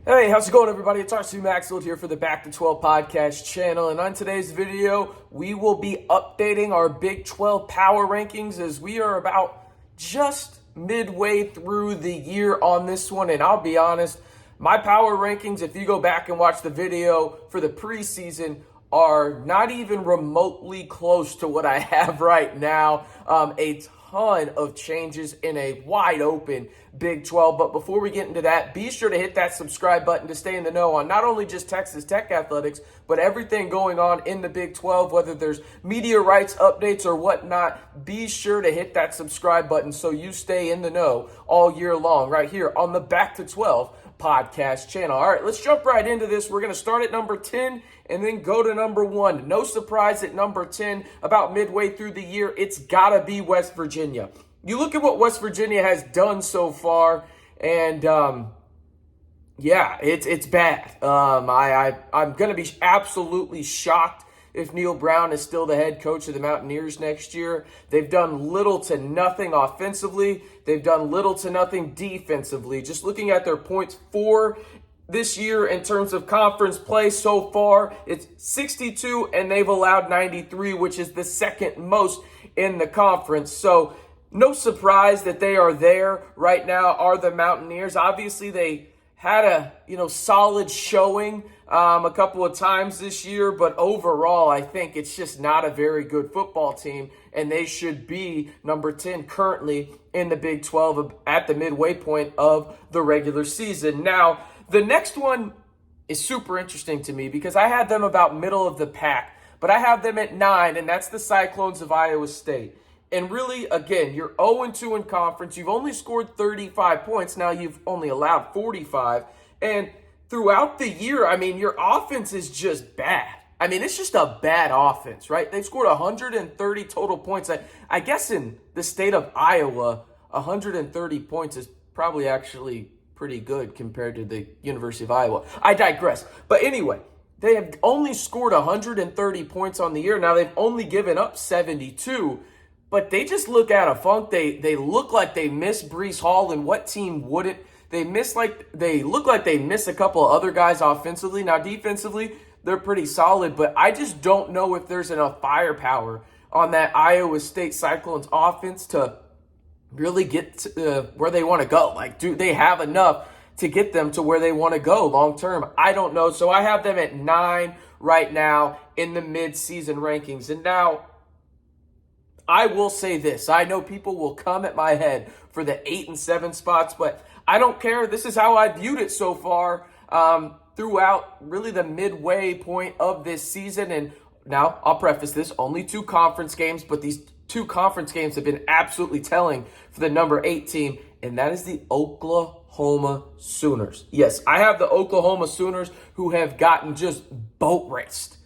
Hey, how's it going, everybody? It's RC Maxfield here for the Back to 12 podcast channel, and on today's video, we will be updating our Big 12 power rankings as we are about just midway through the year on this one, and I'll be honest, my power rankings, if you go back and watch the video for the preseason, are not even remotely close to what I have right now. A ton of changes in a wide open Big 12. But before we get into that, be sure to hit that subscribe button to stay in the know on not only just Texas Tech athletics, but everything going on in the Big 12, whether there's media rights updates or whatnot. Be sure to hit that subscribe button so you stay in the know all year long right here on the Back to 12 podcast channel. All right, let's jump right into this. We're going to start at number 10 and then go to number 1. No surprise at number 10, about midway through the year, it's got to be West Virginia. You look at what West Virginia has done so far, and yeah, it's bad. I'm going to be absolutely shocked if Neil Brown is still the head coach of the Mountaineers next year. They've done little to nothing offensively. They've done little to nothing defensively. Just looking at their points for this year in terms of conference play so far, it's 62, and they've allowed 93, which is the second most in the conference. So no surprise that they are there right now are the Mountaineers. Obviously, they had a solid showing a couple of times this year, but overall, I think it's just not a very good football team, and they should be number 10 currently in the Big 12 at the midway point of the regular season. Now, the next one is super interesting to me because I had them about middle of the pack, but I have them at 9, and that's the Cyclones of Iowa State. And really, again, you're 0-2 in conference. You've only scored 35 points. Now you've only allowed 45. And throughout the year, your offense is just bad. It's just a bad offense, right? They've scored 130 total points. I guess in the state of Iowa, 130 points is probably actually pretty good compared to the University of Iowa. I digress. But anyway, they have only scored 130 points on the year. Now they've only given up 72. But they just look out of funk. They look like they miss Breece Hall, and what team wouldn't? They look like they miss a couple of other guys offensively. Now defensively, they're pretty solid, but I just don't know if there's enough firepower on that Iowa State Cyclones offense to really get to where they want to go. Do they have enough to get them to where they want to go long term? I don't know. So I have them at 9 right now in the mid-season rankings. And now, I will say this. I know people will come at my head for the 8 and 7 spots, but I don't care. This is how I viewed it so far throughout really the midway point of this season. And now I'll preface this, only 2 conference games, but these 2 conference games have been absolutely telling for the number 8 team, and that is the Oklahoma Sooners. Yes, I have the Oklahoma Sooners who have gotten just boat raced.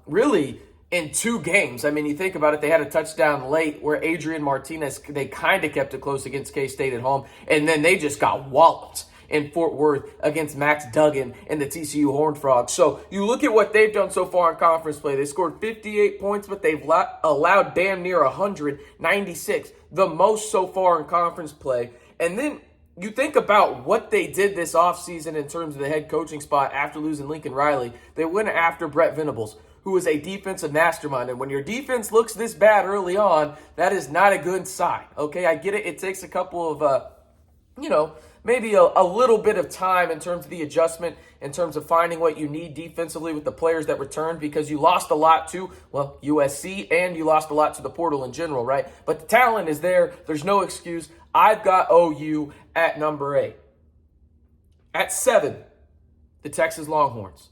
Really, in 2 games. You think about it, they had a touchdown late where Adrian Martinez, they kind of kept it close against K-State at home, and then they just got walloped in Fort Worth against Max Duggan and the TCU Horned Frogs. So you look at what they've done so far in conference play. They scored 58 points, but they've allowed damn near 196, the most so far in conference play. And then you think about what they did this offseason in terms of the head coaching spot after losing Lincoln Riley. They went after Brett Venables, who is a defensive mastermind. And when your defense looks this bad early on, that is not a good sign. Okay, I get it. It takes a couple of, maybe a little bit of time in terms of the adjustment, in terms of finding what you need defensively with the players that returned, because you lost a lot to, USC, and you lost a lot to the portal in general, right? But the talent is there. There's no excuse. I've got OU at number 8. At 7, the Texas Longhorns.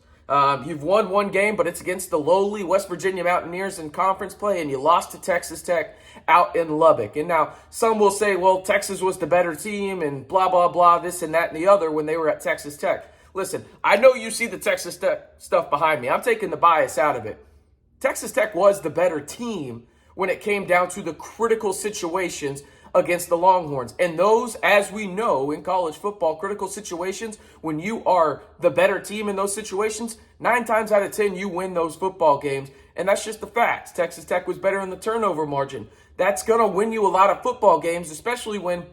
You've won 1 game, but it's against the lowly West Virginia Mountaineers in conference play, and you lost to Texas Tech out in Lubbock. And now some will say, well, Texas was the better team and blah, blah, blah, this and that and the other when they were at Texas Tech. Listen, I know you see the Texas Tech stuff behind me. I'm taking the bias out of it. Texas Tech was the better team when it came down to the critical situations against the Longhorns. And those, as we know in college football, critical situations, when you are the better team in those situations, 9 times out of 10, you win those football games. And that's just the facts. Texas Tech was better in the turnover margin. That's going to win you a lot of football games, especially when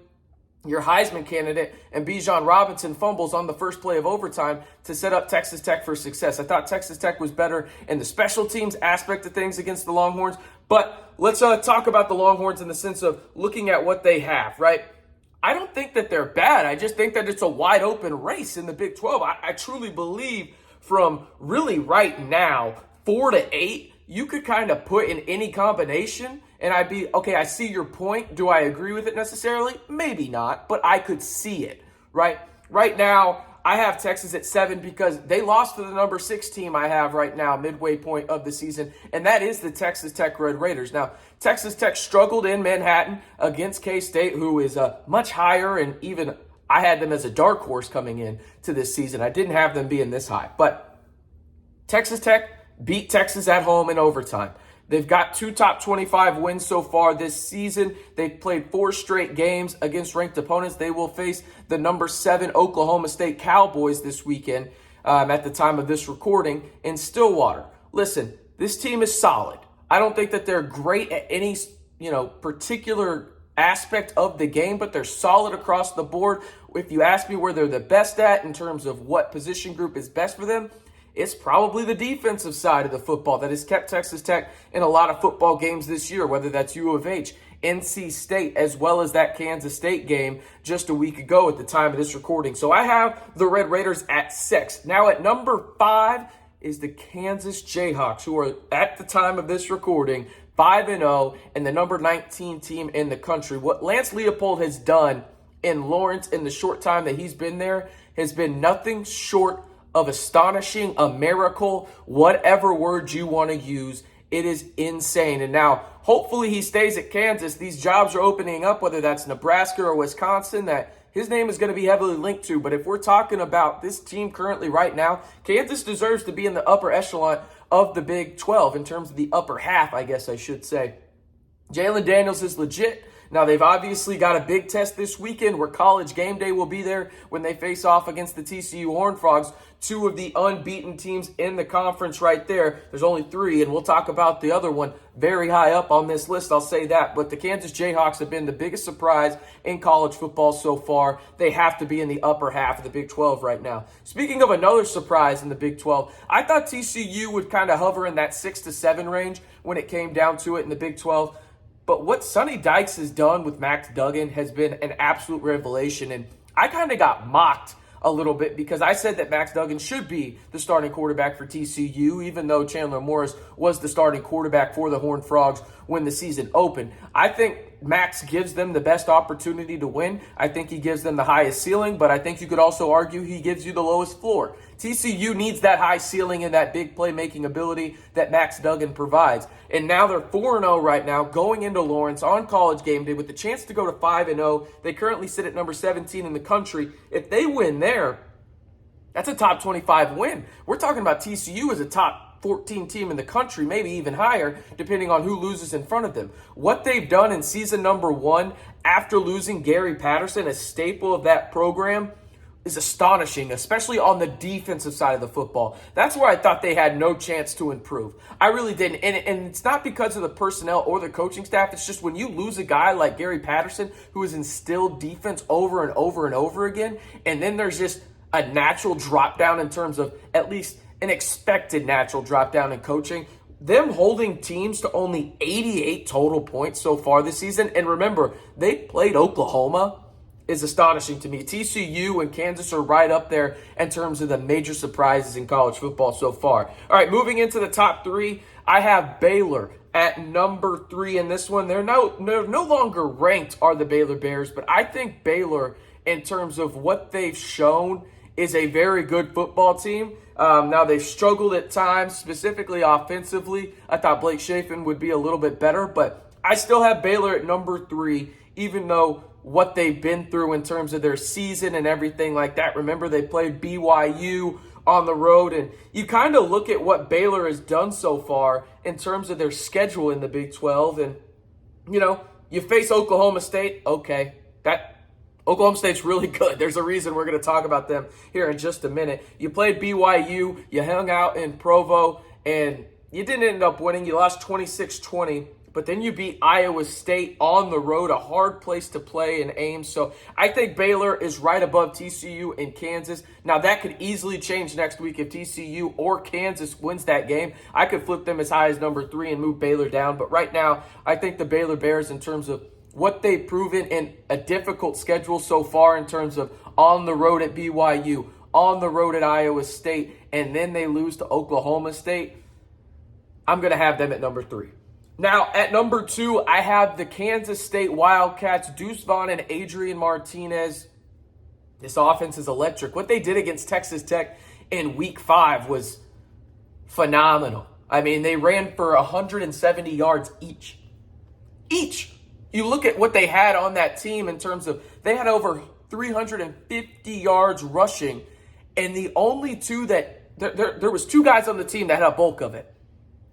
your Heisman candidate, and Bijan Robinson fumbles on the first play of overtime to set up Texas Tech for success. I thought Texas Tech was better in the special teams aspect of things against the Longhorns, but let's talk about the Longhorns in the sense of looking at what they have, right? I don't think that they're bad. I just think that it's a wide open race in the Big 12. I truly believe from really right now, 4 to 8, you could kind of put in any combination and I'd be, okay, I see your point. Do I agree with it necessarily? Maybe not, but I could see it, right? Right now, I have Texas at 7 because they lost to the number 6 team I have right now, midway point of the season, and that is the Texas Tech Red Raiders. Now, Texas Tech struggled in Manhattan against K-State, who is much higher, and even I had them as a dark horse coming in to this season. I didn't have them being this high, but Texas Tech beat Texas at home in overtime. They've got 2 top 25 wins so far this season. They've played 4 straight games against ranked opponents. They will face the number 7 Oklahoma State Cowboys this weekend at the time of this recording in Stillwater. Listen, this team is solid. I don't think that they're great at any particular aspect of the game, but they're solid across the board. If you ask me where they're the best at in terms of what position group is best for them, it's probably the defensive side of the football that has kept Texas Tech in a lot of football games this year, whether that's U of H, NC State, as well as that Kansas State game just a week ago at the time of this recording. So I have the Red Raiders at 6. Now at number 5 is the Kansas Jayhawks, who are at the time of this recording 5-0 and the number 19 team in the country. What Lance Leopold has done in Lawrence in the short time that he's been there has been nothing short of astonishing, a miracle, whatever word you want to use. It is insane. And now, hopefully he stays at Kansas. These jobs are opening up, whether that's Nebraska or Wisconsin, that his name is going to be heavily linked to. But if we're talking about this team currently right now, Kansas deserves to be in the upper echelon of the Big 12 in terms of the upper half, I guess I should say. Jalen Daniels is legit. Now, they've obviously got a big test this weekend where College Game Day will be there when they face off against the TCU Horned Frogs, 2 of the unbeaten teams in the conference right there. There's only 3, and we'll talk about the other one very high up on this list, I'll say that. But the Kansas Jayhawks have been the biggest surprise in college football so far. They have to be in the upper half of the Big 12 right now. Speaking of another surprise in the Big 12, I thought TCU would kind of hover in that 6 to 7 range when it came down to it in the Big 12. But what Sonny Dykes has done with Max Duggan has been an absolute revelation. And I kind of got mocked a little bit because I said that Max Duggan should be the starting quarterback for TCU, even though Chandler Morris was the starting quarterback for the Horned Frogs when the season opened. I think Max gives them the best opportunity to win. I think he gives them the highest ceiling, but I think you could also argue he gives you the lowest floor. TCU needs that high ceiling and that big playmaking ability that Max Duggan provides. And now they're 4-0 right now, going into Lawrence on College Game Day with the chance to go to 5-0. They currently sit at number 17 in the country. If they win there, that's a top 25 win. We're talking about TCU as a top 14 team in the country, maybe even higher, depending on who loses in front of them. What they've done in season number 1 after losing Gary Patterson, a staple of that program, is astonishing, especially on the defensive side of the football. That's where I thought they had no chance to improve. I really didn't. And it's not because of the personnel or the coaching staff. It's just when you lose a guy like Gary Patterson, who has instilled defense over and over and over again, and then there's just a natural drop down in terms of at least an expected natural drop down in coaching. Them holding teams to only 88 total points so far this season. And remember, they played Oklahoma, is astonishing to me. TCU and Kansas are right up there in terms of the major surprises in college football so far. All right, moving into the top 3, I have Baylor at number 3 in this one. They're no longer ranked, are the Baylor Bears, but I think Baylor, in terms of what they've shown, is a very good football team. Now, they've struggled at times, specifically offensively. I thought Blake Shapen would be a little bit better, but I still have Baylor at number 3, even though what they've been through in terms of their season and everything like that. Remember, they played BYU on the road, and you kind of look at what Baylor has done so far in terms of their schedule in the Big 12, and, you face Oklahoma State. Okay, Oklahoma State's really good. There's a reason we're going to talk about them here in just a minute. You played BYU, you hung out in Provo, and you didn't end up winning. You lost 26-20. but then you beat Iowa State on the road, a hard place to play in Ames. So I think Baylor is right above TCU and Kansas. Now, that could easily change next week if TCU or Kansas wins that game. I could flip them as high as number 3 and move Baylor down. But right now, I think the Baylor Bears, in terms of what they've proven in a difficult schedule so far, in terms of on the road at BYU, on the road at Iowa State, and then they lose to Oklahoma State, I'm going to have them at number 3. Now, at number 2, I have the Kansas State Wildcats, Deuce Vaughn and Adrian Martinez. This offense is electric. What they did against Texas Tech in Week 5 was phenomenal. I mean, they ran for 170 yards each. You look at what they had on that team in terms of, they had over 350 yards rushing, and the only two that, there was 2 guys on the team that had a bulk of it.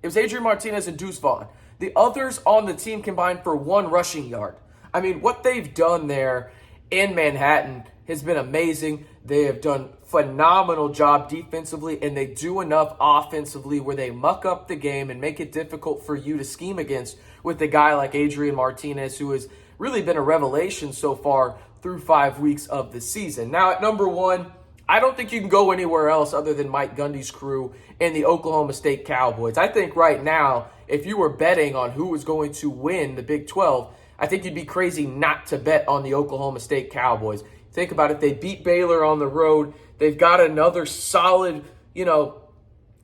It was Adrian Martinez and Deuce Vaughn. The others on the team combined for 1 rushing yard. I mean, what they've done there in Manhattan has been amazing. They have done phenomenal job defensively, and they do enough offensively where they muck up the game and make it difficult for you to scheme against with a guy like Adrian Martinez, who has really been a revelation so far through 5 weeks of the season. Now, at number 1, I don't think you can go anywhere else other than Mike Gundy's crew and the Oklahoma State Cowboys. I think right now, if you were betting on who was going to win the Big 12, I think you'd be crazy not to bet on the Oklahoma State Cowboys. Think about it. They beat Baylor on the road. They've got another solid,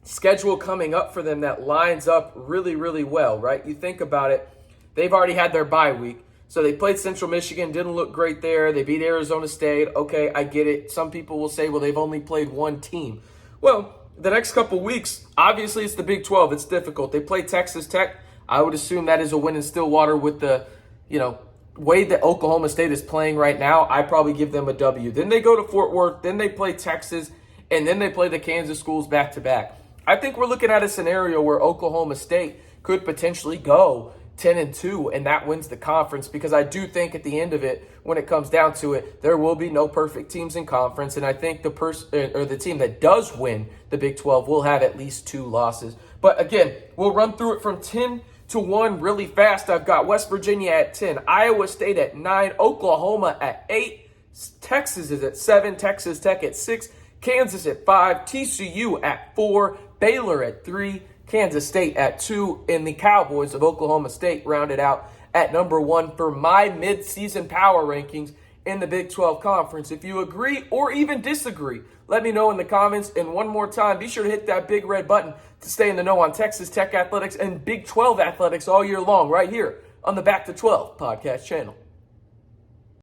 schedule coming up for them that lines up really, really well, right? You think about it. They've already had their bye week. So they played Central Michigan, didn't look great there. They beat Arizona State. Okay, I get it. Some people will say, well, they've only played one team. Well, the next couple weeks, obviously it's the Big 12. It's difficult. They play Texas Tech. I would assume that is a win in Stillwater with the, way that Oklahoma State is playing right now. I probably give them a W. Then they go to Fort Worth. Then they play Texas. And then they play the Kansas schools back-to-back. I think we're looking at a scenario where Oklahoma State could potentially go 10-2, and that wins the conference, because I do think at the end of it, when it comes down to it, there will be no perfect teams in conference, and I think the team that does win the Big 12 will have at least 2 losses. But again, we'll run through it from 10-1 really fast. I've got West Virginia at 10, Iowa State at 9, Oklahoma at 8, Texas is at 7, Texas Tech at 6, Kansas at 5, TCU at 4, Baylor at 3, Kansas State at 2, and the Cowboys of Oklahoma State rounded out at number 1 for my midseason power rankings in the Big 12 Conference. If you agree or even disagree, let me know in the comments. And one more time, be sure to hit that big red button to stay in the know on Texas Tech athletics and Big 12 athletics all year long right here on the Back to 12 podcast channel.